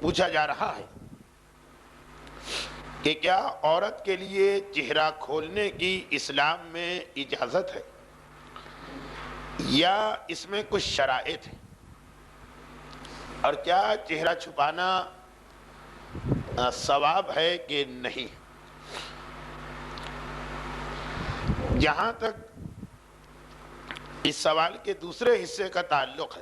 پوچھا جا رہا ہے کہ کیا عورت کے لیے چہرہ کھولنے کی اسلام میں اجازت ہے یا اس میں کچھ شرائط ہیں، اور کیا چہرہ چھپانا ثواب ہے کہ نہیں۔ جہاں تک اس سوال کے دوسرے حصے کا تعلق ہے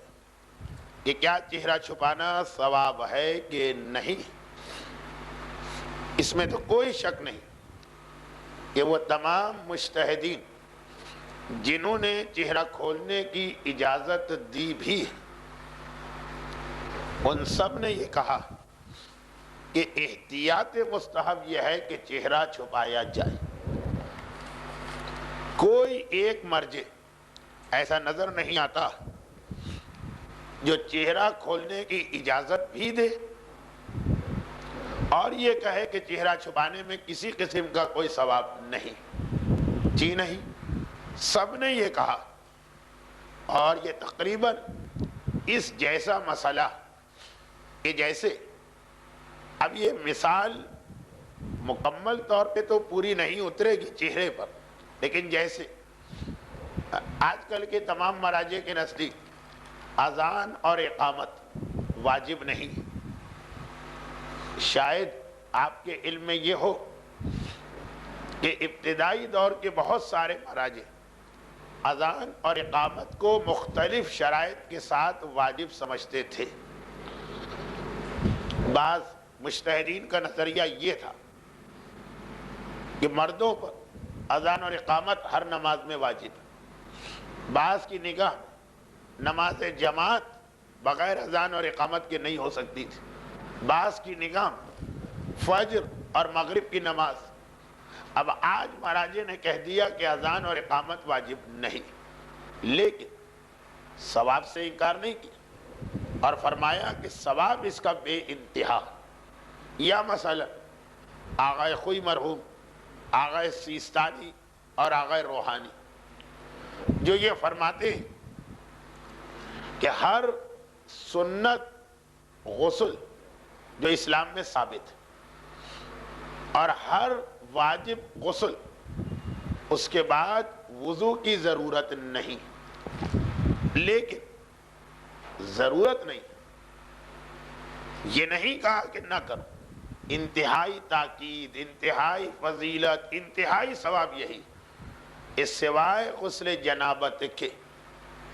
کہ کیا چہرہ چھپانا ثواب ہے کہ نہیں، اس میں تو کوئی شک نہیں کہ وہ تمام مجتہدین جنہوں نے چہرہ کھولنے کی اجازت دی بھی ہے، ان سب نے یہ کہا کہ احتیاط مستحب یہ ہے کہ چہرہ چھپایا جائے۔ کوئی ایک مرجع ایسا نظر نہیں آتا جو چہرہ کھولنے کی اجازت بھی دے اور یہ کہے کہ چہرہ چھپانے میں کسی قسم کا کوئی ثواب نہیں۔ جی نہیں، سب نے یہ کہا، اور یہ تقریباً اس جیسا مسئلہ کہ جیسے اب یہ مثال مکمل طور پہ تو پوری نہیں اترے گی چہرے پر، لیکن جیسے آج کل کے تمام مراجع کے نزدیک اذان اور اقامت واجب نہیں، شاید آپ کے علم میں یہ ہو کہ ابتدائی دور کے بہت سارے مراجع اذان اور اقامت کو مختلف شرائط کے ساتھ واجب سمجھتے تھے۔ بعض مجتہدین کا نظریہ یہ تھا کہ مردوں پر اذان اور اقامت ہر نماز میں واجب ہے۔ بعض کی نگاہ میں نماز جماعت بغیر اذان اور اقامت کے نہیں ہو سکتی تھی، بعض کی نگاہ میں فجر اور مغرب کی نماز۔ اب آج مراجع نے کہہ دیا کہ اذان اور اقامت واجب نہیں، لیکن ثواب سے انکار نہیں کیا اور فرمایا کہ ثواب اس کا بے انتہا۔ یا مثلا آغا خوئی مرحوم، آغا سیستانی اور آغا روحانی جو یہ فرماتے ہیں کہ ہر سنت غسل جو اسلام میں ثابت ہے اور ہر واجب غسل اس کے بعد وضو کی ضرورت نہیں، لیکن ضرورت نہیں یہ نہیں کہا کہ نہ کرو، انتہائی تاکید، انتہائی فضیلت، انتہائی ثواب یہی، اس سوائے غسل جنابت کے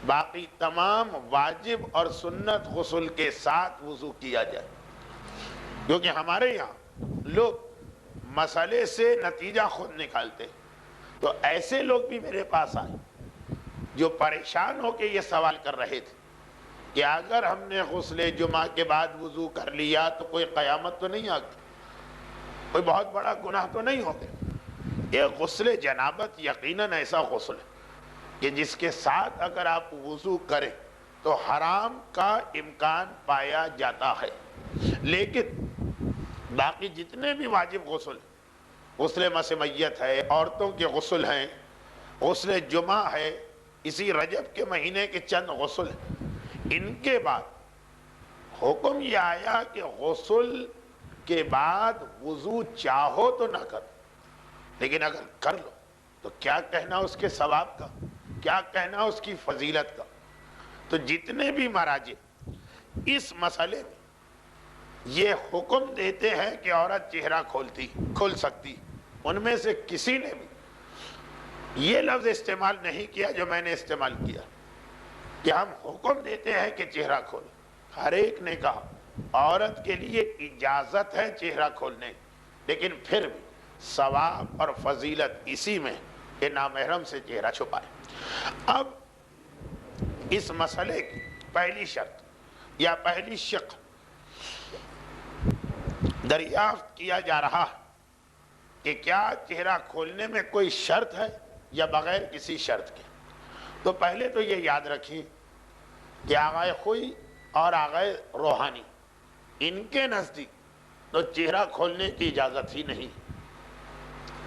باقی تمام واجب اور سنت غسل کے ساتھ وضو کیا جائے۔ کیونکہ ہمارے یہاں لوگ مسئلے سے نتیجہ خود نکالتے ہیں، تو ایسے لوگ بھی میرے پاس آئے جو پریشان ہو کے یہ سوال کر رہے تھے کہ اگر ہم نے غسل جمعہ کے بعد وضو کر لیا تو کوئی قیامت تو نہیں آگی، کوئی بہت بڑا گناہ تو نہیں ہو گیا۔ یہ غسل جنابت یقیناً ایسا غسل ہے کہ جس کے ساتھ اگر آپ وضو کریں تو حرام کا امکان پایا جاتا ہے، لیکن باقی جتنے بھی واجب غسل، غسل مس میت ہے، عورتوں کے غسل ہیں، غسل جمعہ ہے، اسی رجب کے مہینے کے چند غسل، ان کے بعد حکم یہ آیا کہ غسل کے بعد وضو چاہو تو نہ کرو، لیکن اگر کر لو تو کیا کہنا اس کے ثواب کا، کیا کہنا اس کی فضیلت کا۔ تو جتنے بھی مراجع اس مسئلے میں یہ حکم دیتے ہیں کہ عورت چہرہ کھول سکتی، ان میں سے کسی نے بھی یہ لفظ استعمال نہیں کیا جو میں نے استعمال کیا کہ ہم حکم دیتے ہیں کہ چہرہ کھولو۔ ہر ایک نے کہا عورت کے لیے اجازت ہے چہرہ کھولنے، لیکن پھر بھی ثواب اور فضیلت اسی میں کہ نامحرم سے چہرہ چھپائے۔ اب اس مسئلے کی پہلی شرط یا پہلی شق دریافت کیا جا رہا ہے کہ کیا چہرہ کھولنے میں کوئی شرط ہے یا بغیر کسی شرط کے۔ تو پہلے تو یہ یاد رکھیں کہ آغا خوئی اور آغا روحانی ان کے نزدیک تو چہرہ کھولنے کی اجازت ہی نہیں،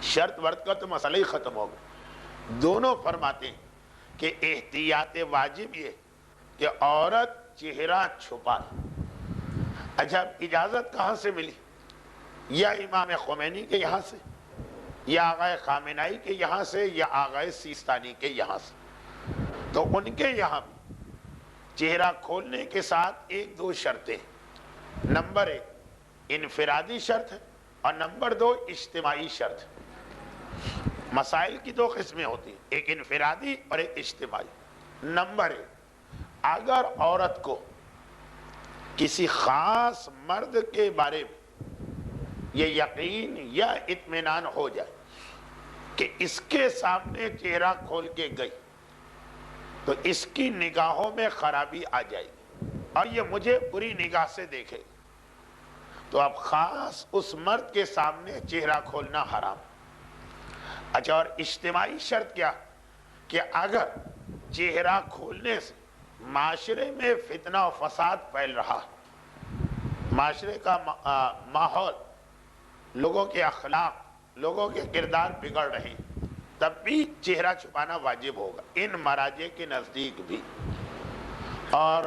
شرط ورط کا تو مسئلہ ہی ختم ہو گیا۔ دونوں فرماتے ہیں کہ احتیاط واجب یہ کہ عورت چہرہ چھپائے۔ اچھا اجازت کہاں سے ملی؟ یا امام خمینی کے یہاں سے، یا آقا خامنائی کے یہاں سے، یا آقا سیستانی کے یہاں سے؟ تو ان کے یہاں چہرہ کھولنے کے ساتھ ایک دو شرطیں، نمبر 1 انفرادی شرط ہے، اور نمبر 2 اجتماعی شرط ہے۔ مسائل کی دو قسمیں ہوتی ہیں، ایک انفرادی اور ایک اجتماعی۔ نمبر 1، اگر عورت کو کسی خاص مرد کے بارے میں یہ یقین یا اطمینان ہو جائے کہ اس کے سامنے چہرہ کھول کے گئی تو اس کی نگاہوں میں خرابی آ جائے گی اور یہ مجھے بری نگاہ سے دیکھے، تو اب خاص اس مرد کے سامنے چہرہ کھولنا حرام۔ اچھا، اور اجتماعی شرط کیا؟ کہ اگر چہرہ کھولنے سے معاشرے میں فتنہ و فساد پھیل رہا، معاشرے کا ماحول، لوگوں کے اخلاق، لوگوں کے کردار بگڑ رہے ہیں، تب بھی چہرہ چھپانا واجب ہوگا ان مراجع کے نزدیک بھی۔ اور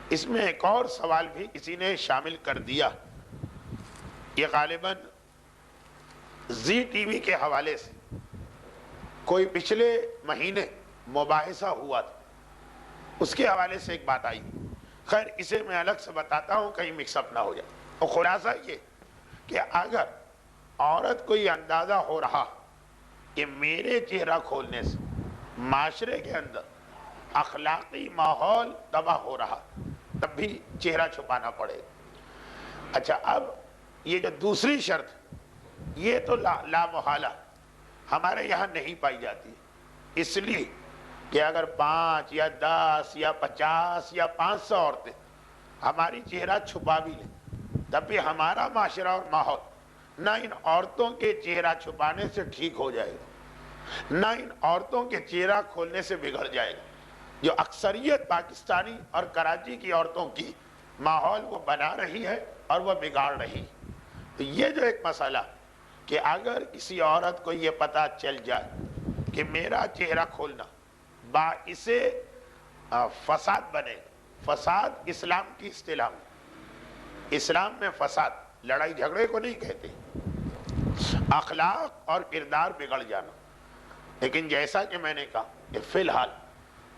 اس میں ایک اور سوال بھی کسی نے شامل کر دیا، یہ غالباً زی ٹی وی کے حوالے سے کوئی پچھلے مہینے مباحثہ ہوا تھا، اس کے حوالے سے ایک بات آئی، خیر اسے میں الگ سے بتاتا ہوں کہیں مکس اپ نہ ہو جائے۔ اور خلاصہ یہ کہ اگر عورت کو یہ اندازہ ہو رہا کہ میرے چہرہ کھولنے سے معاشرے کے اندر اخلاقی ماحول تباہ ہو رہا، تب بھی چہرہ چھپانا پڑے گا۔ اچھا، اب یہ جو دوسری شرط، یہ تو لا محالہ ہمارے یہاں نہیں پائی جاتی، اس لیے کہ اگر 5 یا 10 یا 50 یا 500 عورتیں ہماری چہرہ چھپا بھی لیں، تب بھی ہمارا معاشرہ اور ماحول نہ ان عورتوں کے چہرہ چھپانے سے ٹھیک ہو جائے گا، نہ ان عورتوں کے چہرہ کھولنے سے بگڑ جائے گا۔ جو اکثریت پاکستانی اور کراچی کی عورتوں کی ماحول وہ بنا رہی ہے اور وہ بگاڑ رہی ہے۔ تو یہ جو ایک مسئلہ کہ اگر کسی عورت کو یہ پتہ چل جائے کہ میرا چہرہ کھولنا باعث فساد بنے، فساد اسلام کی اصطلاح میں، اسلام میں فساد لڑائی جھگڑے کو نہیں کہتے، اخلاق اور کردار بگڑ جانا، لیکن جیسا کہ میں نے کہا کہ فی الحال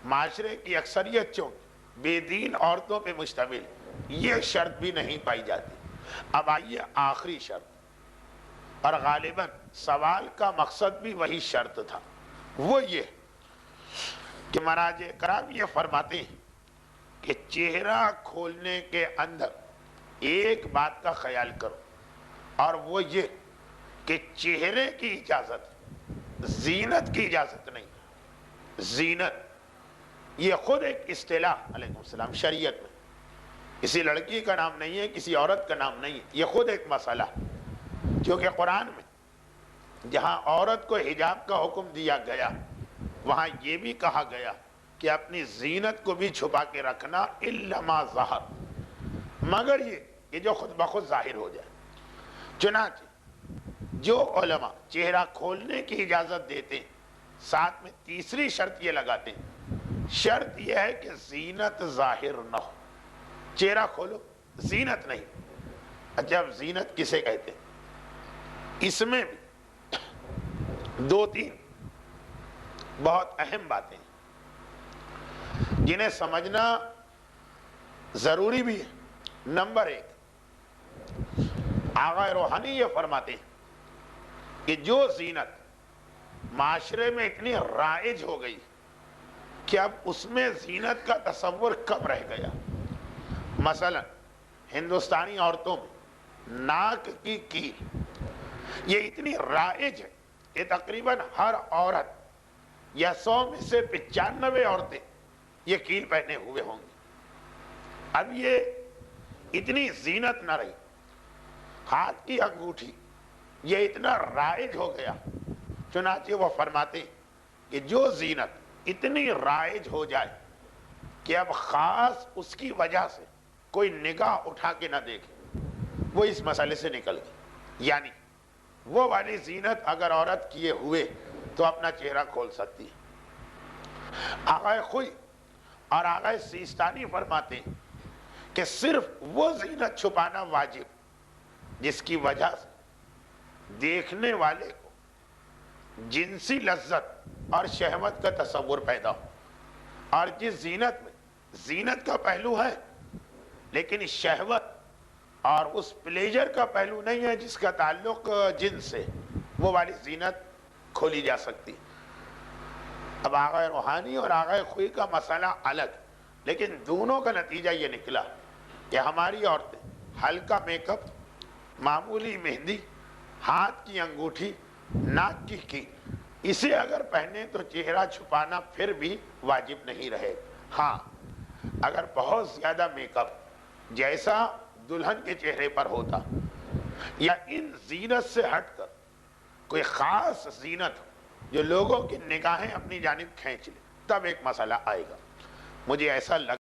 معاشرے کی اکثریت چونکہ بے دین عورتوں پہ مشتمل، یہ شرط بھی نہیں پائی جاتی۔ اب آئیے آخری شرط، اور غالباً سوال کا مقصد بھی وہی شرط تھا، وہ یہ کہ مراجع کرام یہ فرماتے ہیں کہ چہرہ کھولنے کے اندر ایک بات کا خیال کرو، اور وہ یہ کہ چہرے کی اجازت، زینت کی اجازت نہیں۔ زینت یہ خود ایک اصطلاح، علیکم السلام، شریعت میں کسی لڑکی کا نام نہیں ہے، کسی عورت کا نام نہیں ہے، یہ خود ایک مسئلہ، کیونکہ قرآن میں جہاں عورت کو حجاب کا حکم دیا گیا وہاں یہ بھی کہا گیا کہ اپنی زینت کو بھی چھپا کے رکھنا الا ما ظہر، مگر یہ کہ جو خود بخود ظاہر ہو جائے۔ چنانچہ جو علماء چہرہ کھولنے کی اجازت دیتے ہیں ساتھ میں تیسری شرط یہ لگاتے ہیں، شرط یہ ہے کہ زینت ظاہر نہ ہو، چہرہ کھولو زینت نہیں۔ جب زینت کسے کہتے ہیں، اس میں بھی 2-3 بہت اہم باتیں ہیں جنہیں سمجھنا ضروری بھی ہے۔ نمبر 1، آقا روحانی یہ فرماتے ہیں کہ جو زینت معاشرے میں اتنی رائج ہو گئی کہ اب اس میں زینت کا تصور کم رہ گیا۔ مثلا ہندوستانی عورتوں میں ناک کی کیل یہ اتنی رائج ہے کہ تقریباً ہر عورت یا 100 میں سے 95 عورتیں یہ کیل پہنے ہوئے ہوں گی۔ اب یہ اتنی زینت نہ رہی۔ ہاتھ کی انگوٹھی یہ اتنا رائج ہو گیا، چنانچہ وہ فرماتے کہ جو زینت اتنی رائج ہو جائے کہ اب خاص اس کی وجہ سے کوئی نگاہ اٹھا کے نہ دیکھے، وہ اس مسئلے سے نکل گئی۔ یعنی وہ والی زینت اگر عورت کیے ہوئے تو اپنا چہرہ کھول سکتی ہے۔ آقا خوئی اور آقا سیستانی فرماتے ہیں کہ صرف وہ زینت چھپانا واجب جس کی وجہ سے دیکھنے والے کو جنسی لذت اور شہوت کا تصور پیدا ہو، اور جس زینت میں زینت کا پہلو ہے لیکن شہوت اور اس پلیجر کا پہلو نہیں ہے جس کا تعلق جنس سے، وہ والی زینت کھولی جا سکتی۔ اب آغا روحانی اور آغا خوئی کا مسئلہ الگ، لیکن دونوں کا نتیجہ یہ نکلا کہ ہماری عورتیں ہلکا میک اپ، معمولی مہندی، ہاتھ کی انگوٹھی، ناک کی اسے اگر پہنے تو چہرہ چھپانا پھر بھی واجب نہیں رہے۔ ہاں اگر بہت زیادہ میک اپ جیسا دلہن کے چہرے پر ہوتا یا ان زینت سے ہٹ کر کوئی خاص زینت ہو جو لوگوں کی نگاہیں اپنی جانب کھینچ لے، تب ایک مسئلہ آئے گا۔ مجھے ایسا لگتا